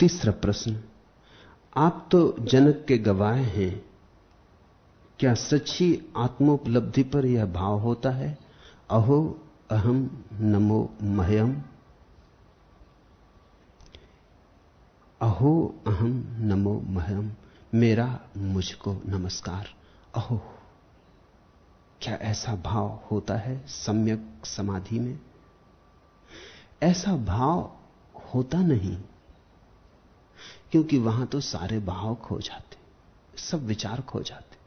तीसरा प्रश्न, आप तो जनक के गवाह हैं, क्या सच्ची आत्मोपलब्धि पर यह भाव होता है, अहो अहम नमो मह्यम? अहो अहम नमो मह्यम, मेरा मुझको नमस्कार। अहो, क्या ऐसा भाव होता है सम्यक समाधि में? ऐसा भाव होता नहीं, क्योंकि वहां तो सारे भाव खो जाते, सब विचार खो जाते।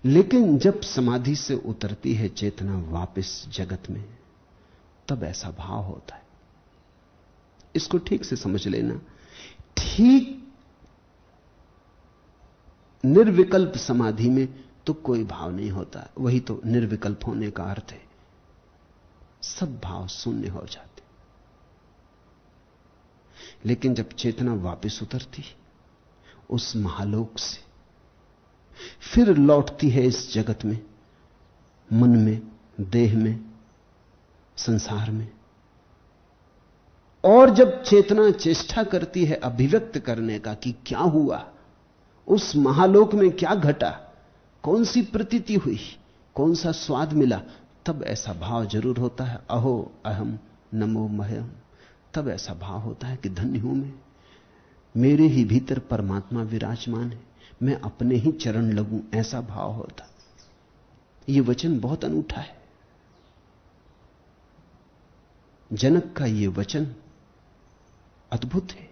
लेकिन जब समाधि से उतरती है चेतना वापस जगत में, तब ऐसा भाव होता है। इसको ठीक से समझ लेना। ठीक निर्विकल्प समाधि में तो कोई भाव नहीं होता, वही तो निर्विकल्प होने का अर्थ है। सब भाव शून्य हो जाते। लेकिन जब चेतना वापस उतरती उस महालोक से, फिर लौटती है इस जगत में, मन में, देह में, संसार में, और जब चेतना चेष्टा करती है अभिव्यक्त करने का कि क्या हुआ, उस महालोक में क्या घटा, कौन सी प्रतीति हुई, कौन सा स्वाद मिला, तब ऐसा भाव जरूर होता है, अहो अहम नमो मह्यम। तब ऐसा भाव होता है कि धन्य हूं मैं, मेरे ही भीतर परमात्मा विराजमान है, मैं अपने ही चरण लगूं, ऐसा भाव होता। यह वचन बहुत अनूठा है। जनक का यह वचन अद्भुत है।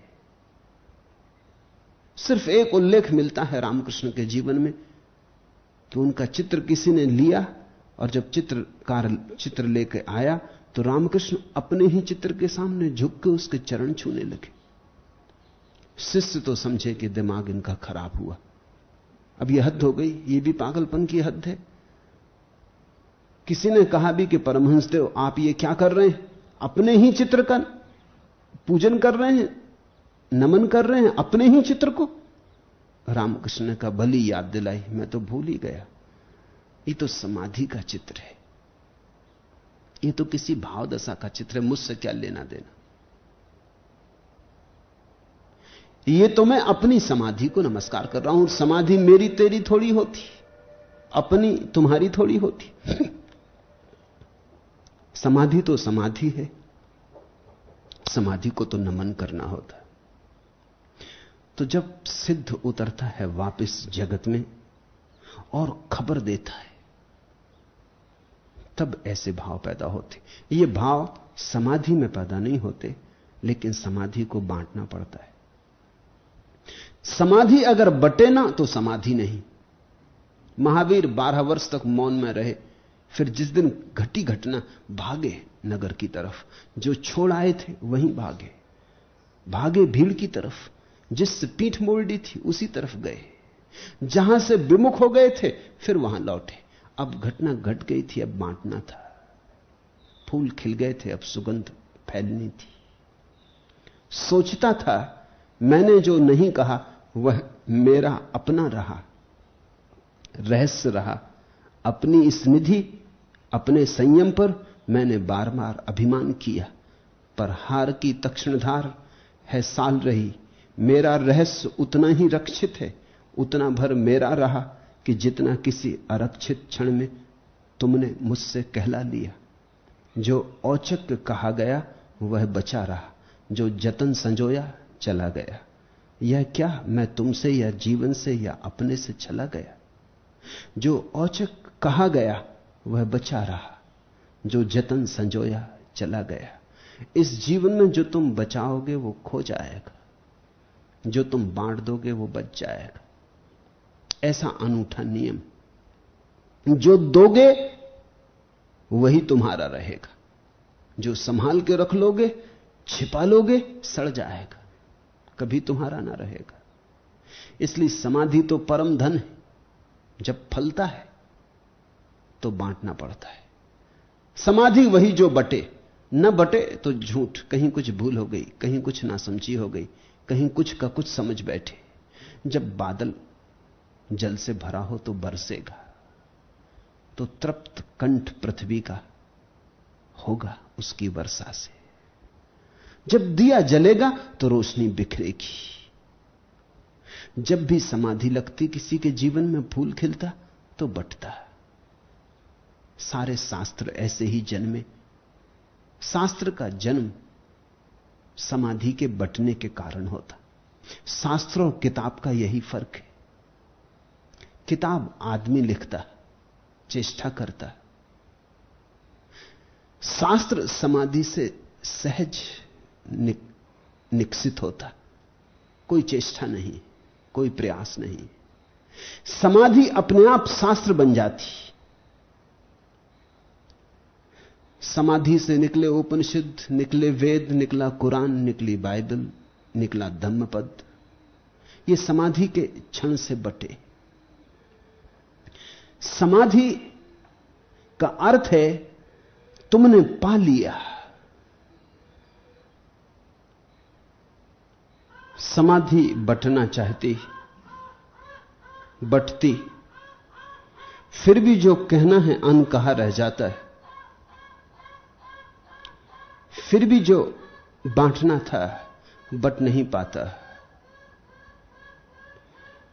सिर्फ एक उल्लेख मिलता है रामकृष्ण के जीवन में कि उनका चित्र किसी ने लिया, और जब चित्रकार चित्र लेकर आया तो रामकृष्ण अपने ही चित्र के सामने झुक के उसके चरण छूने लगे। शिष्य तो समझे कि दिमाग इनका खराब हुआ, अब यह हद हो गई, यह भी पागलपन की हद है। किसी ने कहा भी कि परमहंसदेव आप ये क्या कर रहे हैं, अपने ही चित्र का पूजन कर रहे हैं, नमन कर रहे हैं अपने ही चित्र को। रामकृष्ण ने कहा भली याद दिलाई, मैं तो भूल ही गया, ये तो समाधि का चित्र है, ये तो किसी भाव दशा का चित्र है, मुझसे क्या लेना देना। ये तो मैं अपनी समाधि को नमस्कार कर रहा हूं। समाधि मेरी तेरी थोड़ी होती, अपनी तुम्हारी थोड़ी होती। समाधि तो समाधि है, समाधि को तो नमन करना होता है। तो जब सिद्ध उतरता है वापस जगत में और खबर देता है, तब ऐसे भाव पैदा होते। ये भाव समाधि में पैदा नहीं होते, लेकिन समाधि को बांटना पड़ता है। समाधि अगर बटे ना तो समाधि नहीं। महावीर 12 वर्ष तक मौन में रहे, फिर जिस दिन घटी घटना भागे नगर की तरफ, जो छोड़ आए थे वहीं भागे, भागे भीड़ की तरफ, जिससे पीठ मोड़ी थी उसी तरफ गए, जहां से विमुख हो गए थे फिर वहां लौटे। अब घटना घट गई थी, अब बांटना था। फूल खिल गए थे, अब सुगंध फैलनी थी। सोचता था मैंने जो नहीं कहा वह मेरा अपना रहा, रहस्य रहा। अपनी इस निधि, अपने संयम पर मैंने बार बार अभिमान किया, पर हार की तक्षणधार है साल रही। मेरा रहस्य उतना ही रक्षित है, उतना भर मेरा रहा कि जितना किसी अरक्षित क्षण में तुमने मुझसे कहला लिया। जो औचक कहा गया वह बचा रहा, जो जतन संजोया चला गया। यह क्या मैं तुमसे या जीवन से या अपने से चला गया? जो औचक कहा गया वह बचा रहा, जो जतन संजोया चला गया। इस जीवन में जो तुम बचाओगे वो खो जाएगा, जो तुम बांट दोगे वो बच जाएगा। ऐसा अनूठा नियम, जो दोगे वही तुम्हारा रहेगा, जो संभाल के रख लोगे, छिपा लोगे, सड़ जाएगा, कभी तुम्हारा ना रहेगा। इसलिए समाधि तो परम धन है। जब फलता है तो बांटना पड़ता है। समाधि वही जो बटे, न बटे तो झूठ, कहीं कुछ भूल हो गई, कहीं कुछ नासमझी हो गई, कहीं कुछ का कुछ समझ बैठे। जब बादल जल से भरा हो तो बरसेगा, तो तृप्त कंठ पृथ्वी का होगा उसकी वर्षा से। जब दिया जलेगा तो रोशनी बिखरेगी। जब भी समाधि लगती किसी के जीवन में फूल खिलता तो बटता। सारे शास्त्र ऐसे ही जन्मे। शास्त्र का जन्म समाधि के बटने के कारण होता। शास्त्र और किताब का यही फर्क है। किताब आदमी लिखता, चेष्टा करता। शास्त्र समाधि से सहज निकसित होता, कोई चेष्टा नहीं, कोई प्रयास नहीं। समाधि अपने आप शास्त्र बन जाती। समाधि से निकले उपनिषद, निकले वेद, निकला कुरान, निकली बाइबल, निकला धम्मपद। ये समाधि के क्षण से बटे। समाधि का अर्थ है तुमने पा लिया। समाधि बटना चाहती, बटती, फिर भी जो कहना है अनकहा रह जाता है। फिर भी जो बांटना था बट नहीं पाता,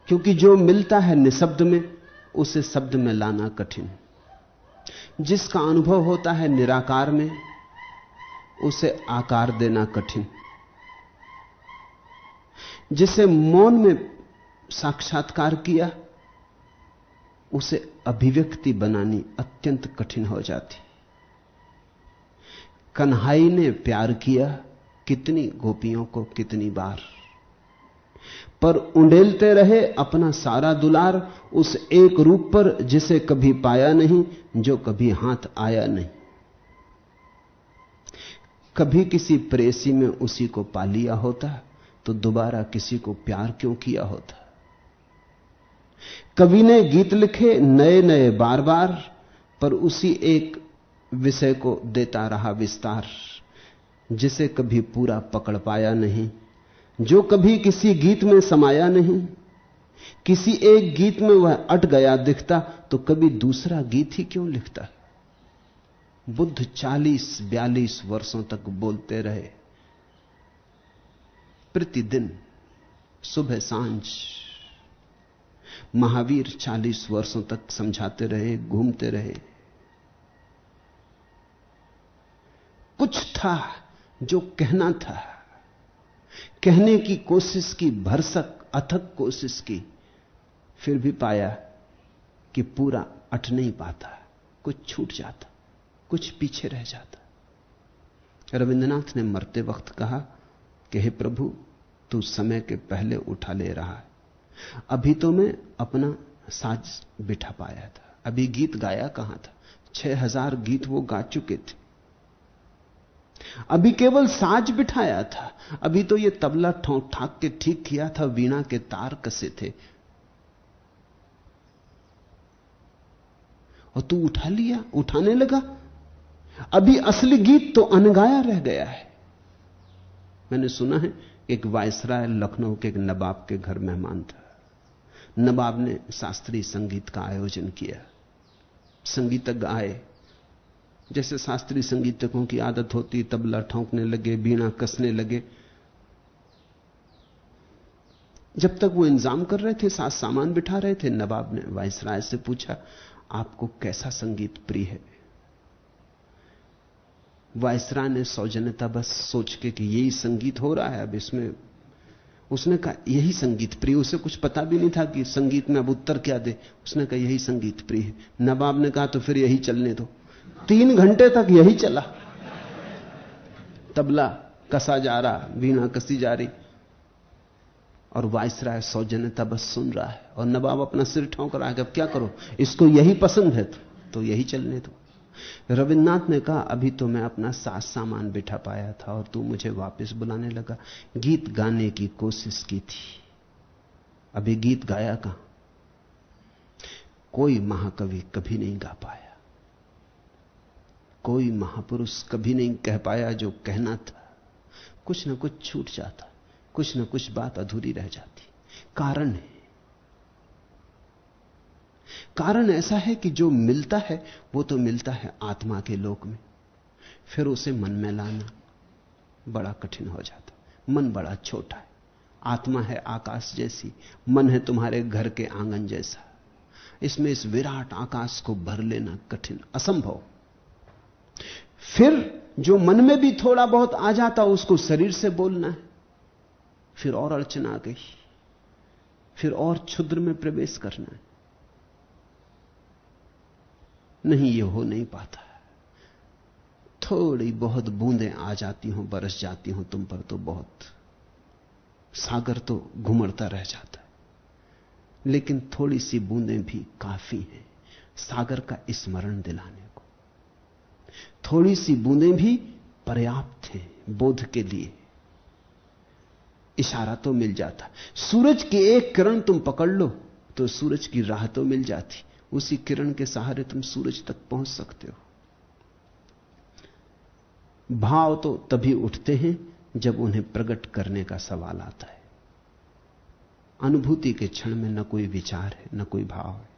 क्योंकि जो मिलता है निशब्द में उसे शब्द में लाना कठिन। जिसका अनुभव होता है निराकार में उसे आकार देना कठिन। जिसे मौन में साक्षात्कार किया उसे अभिव्यक्ति बनानी अत्यंत कठिन हो जाती। कन्हई ने प्यार किया कितनी गोपियों को कितनी बार, पर उंडेलते रहे अपना सारा दुलार उस एक रूप पर जिसे कभी पाया नहीं, जो कभी हाथ आया नहीं। कभी किसी प्रेसी में उसी को पा लिया होता तो दोबारा किसी को प्यार क्यों किया होता। कवि ने गीत लिखे नए नए बार बार, पर उसी एक विषय को देता रहा विस्तार, जिसे कभी पूरा पकड़ पाया नहीं, जो कभी किसी गीत में समाया नहीं। किसी एक गीत में वह अट गया दिखता तो कभी दूसरा गीत ही क्यों लिखता। बुद्ध 40-42 वर्षों तक बोलते रहे, प्रतिदिन सुबह सांझ। महावीर 40 वर्षों तक समझाते रहे, घूमते रहे। कुछ था जो कहना था, कहने की कोशिश की, भरसक अथक कोशिश की, फिर भी पाया कि पूरा अट नहीं पाता, कुछ छूट जाता, कुछ पीछे रह जाता। रविंद्रनाथ ने मरते वक्त कहा कि हे प्रभु, तू समय के पहले उठा ले रहा है। अभी तो मैं अपना साज बिठा पाया था, अभी गीत गाया कहां था। 6000 गीत वो गा चुके थे, अभी केवल साज बिठाया था। अभी तो ये तबला ठोंक ठाक के ठीक किया था, वीणा के तार कसे थे, और तू उठा लिया, उठाने लगा। अभी असली गीत तो अनगाया रह गया है। मैंने सुना है एक वायसराय लखनऊ के एक नवाब के घर मेहमान था। नवाब ने शास्त्रीय संगीत का आयोजन किया। संगीतज्ञ आए, जैसे शास्त्रीय संगीतज्ञों की आदत होती, तबला ठोंकने लगे, बीना कसने लगे। जब तक वो इंतजाम कर रहे थे, साथ सामान बिठा रहे थे, नवाब ने वायसराय से पूछा, आपको कैसा संगीत प्रिय है? वायसराय ने सौजन्यता बस सोच के कि यही संगीत हो रहा है अब इसमें, उसने कहा यही संगीत प्रिय। उसे कुछ पता भी नहीं था कि संगीत में अब उत्तर क्या दे। उसने कहा यही संगीत प्रिय है। नवाब ने कहा तो फिर यही चलने दो। 3 घंटे तक यही चला, तबला कसा जा रहा, वीणा कसी जा रही, और वायसराय सौजन्यता बस सुन रहा है, और नवाब अपना सिर ठोंक रहा है कि अब क्या करो, इसको यही पसंद है तो यही चलने दो। रविन्द्रनाथ ने कहा अभी तो मैं अपना साज सामान बिठा पाया था और तू मुझे वापस बुलाने लगा। गीत गाने की कोशिश की थी, अभी गीत गाया कहां? कोई महाकवि कभी नहीं गा पाया, कोई महापुरुष कभी नहीं कह पाया जो कहना था। कुछ ना कुछ छूट जाता, कुछ ना कुछ बात अधूरी रह जाती। कारण है, कारण ऐसा है कि जो मिलता है वो तो मिलता है आत्मा के लोक में, फिर उसे मन में लाना, बड़ा कठिन हो जाता है। मन बड़ा छोटा है। आत्मा है आकाश जैसी, मन है तुम्हारे घर के आंगन जैसा। इसमें इस विराट आकाश को भर लेना कठिन, असंभव। फिर जो मन में भी थोड़ा बहुत आ जाता उसको शरीर से बोलना है, फिर और अड़चन आ गई, फिर और क्षुद्र में प्रवेश करना है। नहीं, यह हो नहीं पाता। थोड़ी बहुत बूंदें आ जाती हों, बरस जाती हों तुम पर तो बहुत, सागर तो घुमड़ता रह जाता है। लेकिन थोड़ी सी बूंदें भी काफी हैं सागर का स्मरण दिलाने को। थोड़ी सी बूंदें भी पर्याप्त हैं बोध के लिए। इशारा तो मिल जाता। सूरज की एक किरण तुम पकड़ लो तो सूरज की राह तो मिल जाती। उसी किरण के सहारे तुम सूरज तक पहुंच सकते हो। भाव तो तभी उठते हैं जब उन्हें प्रकट करने का सवाल आता है। अनुभूति के क्षण में न कोई विचार है, न कोई भाव है।